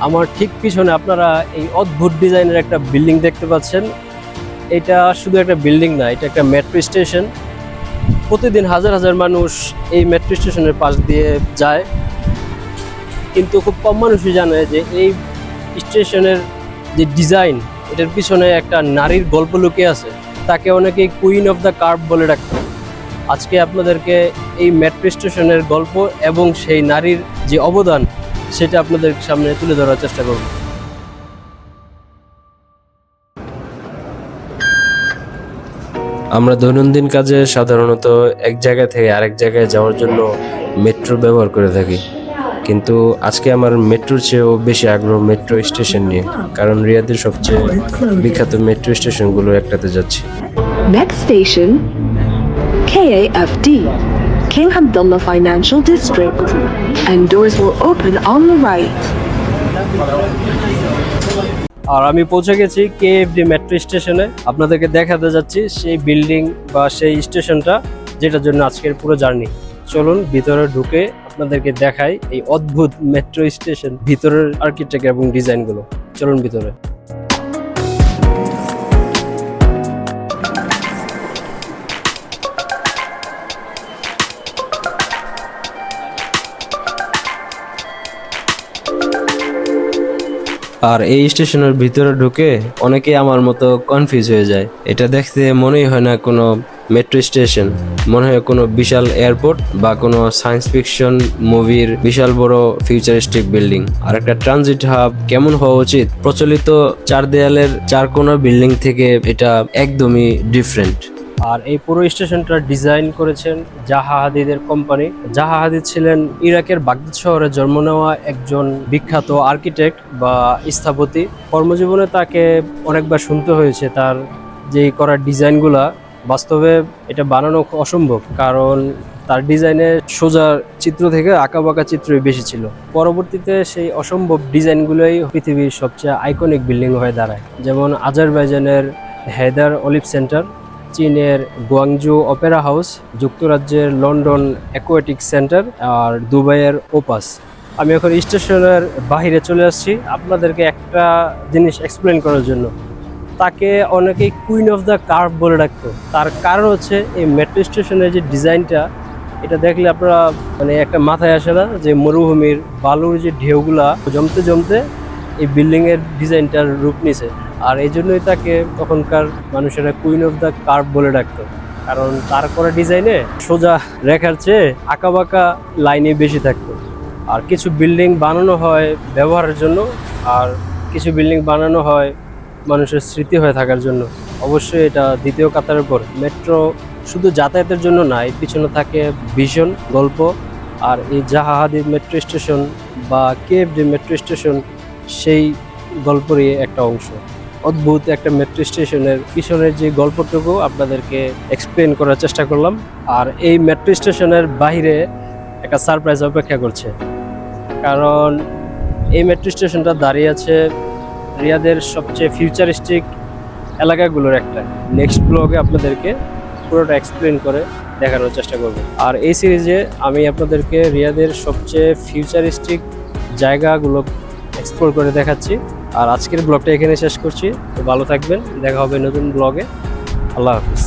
আমার ঠিক পিছনে আপনারা এই অদ্ভুত ডিজাইনের একটা বিল্ডিং দেখতে পাচ্ছেন। এটা শুধু একটা বিল্ডিং না, এটা একটা মেট্রো স্টেশন। প্রতিদিন হাজার হাজার মানুষ এই মেট্রো স্টেশনের পাশ দিয়ে যায়, কিন্তু খুব কম মানুষই জানে যে এই স্টেশনের যে ডিজাইন, এটার পিছনে একটা নারীর গল্প লুকিয়ে আছে। তাকে অনেকেই কুইন অফ দ্য কার্ভ বলে ডাকতো। আজকে আপনাদেরকে এই মেট্রো স্টেশনের গল্প এবং সেই নারীর যে অবদান, সেটা আপনাদের সামনে তুলে ধরার চেষ্টা করব। আমরা দৈনন্দিন কাজে সাধারণত এক জায়গা থেকে আরেক জায়গায় যাওয়ার জন্য মেট্রো ব্যবহার করে থাকি, কিন্তু আজকে আমার মেট্রোর চেয়েও বেশি আগ্রহ মেট্রো স্টেশন নিয়ে, কারণ রিয়াদের সবচেয়ে বিখ্যাত মেট্রো স্টেশনগুলো একটাতে যাচ্ছি। Next station, KAFD, King Abdullah Financial District, and doors will open on the right. আর আমি পৌঁছে গেছি কেএফডি মেট্রো স্টেশনে। আপনাদেরকে দেখাতে যাচ্ছি সেই বিল্ডিং বা সেই স্টেশনটা, যেটার জন্য আজকের পুরো জার্নি। চলুন ভিতরে ঢুকে আপনাদেরকে দেখাই এই অদ্ভুত মেট্রো স্টেশন, ভিতরের আর্কিটেক্ট এবং ডিজাইনগুলো। চলুন ভিতরে। আর এই স্টেশনের ভিতরে ঢুকে অনেকেই আমার মতো কনফিউজ হয়ে যায়। এটা দেখতে মনেই হয় না কোনো মেট্রো স্টেশন, মনে হয় কোনো বিশাল এয়ারপোর্ট বা কোনো সায়েন্স ফিকশন মুভির বিশাল বড় ফিউচারিস্টিক বিল্ডিং। আর একটা ট্রানজিট হাব কেমন হওয়া উচিত, প্রচলিত চার দেয়ালের চার কোণা বিল্ডিং থেকে এটা একদমই ডিফারেন্ট। আর এই পুরো স্টেশনটা ডিজাইন করেছেন জাহা হাদিদের কোম্পানি। জাহা হাদিদ ছিলেন ইরাকের বাগদাদ শহরে জন্ম নেওয়া একজন বিখ্যাত আর্কিটেক্ট বা স্থপতি। কর্মজীবনে তাকে অনেকবার শুনতে হয়েছে তার যে করা ডিজাইনগুলা বাস্তবে এটা বানানো অসম্ভব, কারণ তার ডিজাইনে সোজা চিত্র থেকে আঁকাবাঁকা চিত্রই বেশি ছিল। পরবর্তীতে সেই অসম্ভব ডিজাইনগুলোই পৃথিবীর সবচেয়ে আইকনিক বিল্ডিং হয়ে দাঁড়ায়, যেমন আজারবাইজানের হেদার অলিভ সেন্টার, চীনের গুয়াংজু অপেরা হাউস, যুক্তরাজ্যের লন্ডন অ্যাকোয়াটিক সেন্টার, আর দুবাইয়ের ওপাস। আমি এখন স্টেশনের বাইরে চলে আসছি আপনাদেরকে একটা জিনিস এক্সপ্লেন করার জন্য। তাকে অনেকেই কুইন অফ দ্য কার্ভ বলে ডাকতো। তার কারণ হচ্ছে এই মেট্রো স্টেশনের যে ডিজাইনটা, এটা দেখলে আপনারা মানে একটা মাথায় আসে না যে মরুভূমির বালুর যে ঢেউগুলা জমতে জমতে এই বিল্ডিংয়ের ডিজাইনটার রূপ নিছে। আর এই জন্যই তাকে তখনকার মানুষেরা কুইন অফ দ্য কার্ভ বলে ডাকতো, কারণ তার করা ডিজাইনে সোজা রেখার চেয়ে আঁকাবাঁকা লাইনে বেশি থাকতো। আর কিছু বিল্ডিং বানানো হয় ব্যবহারের জন্য, আর কিছু বিল্ডিং বানানো হয় মানুষের স্মৃতি হয়ে থাকার জন্য। অবশ্যই এটা দ্বিতীয় কাতারের পর। মেট্রো শুধু যাতায়াতের জন্য না, এর পিছনে থাকে ভিশন, গল্প। আর এই জাহা হাদিদ মেট্রো স্টেশন বা কেএফডি মেট্রো স্টেশন সেই গল্পেরই একটা অংশ। অদ্ভুত একটা মেট্রো স্টেশনের পিছনের যে গল্পটুকু আপনাদেরকে এক্সপ্লেন করার চেষ্টা করলাম। আর এই মেট্রো স্টেশনের বাইরে একটা সারপ্রাইজ অপেক্ষা করছে, কারণ এই মেট্রো স্টেশনটা দাঁড়িয়ে আছে রিয়াদের সবচেয়ে ফিউচারিস্টিক এলাকাগুলোর একটা। নেক্সট ব্লগে আপনাদেরকে পুরোটা এক্সপ্লেন করে দেখানোর চেষ্টা করব। আর এই সিরিজে আমি আপনাদেরকে রিয়াদের সবচেয়ে ফিউচারিস্টিক জায়গাগুলো এক্সপ্লোর করে দেখাচ্ছি। আর আজকের ব্লগটা এখানে শেষ করছি। তো ভালো থাকবেন, দেখা হবে নতুন ব্লগে। আল্লাহ হাফিজ।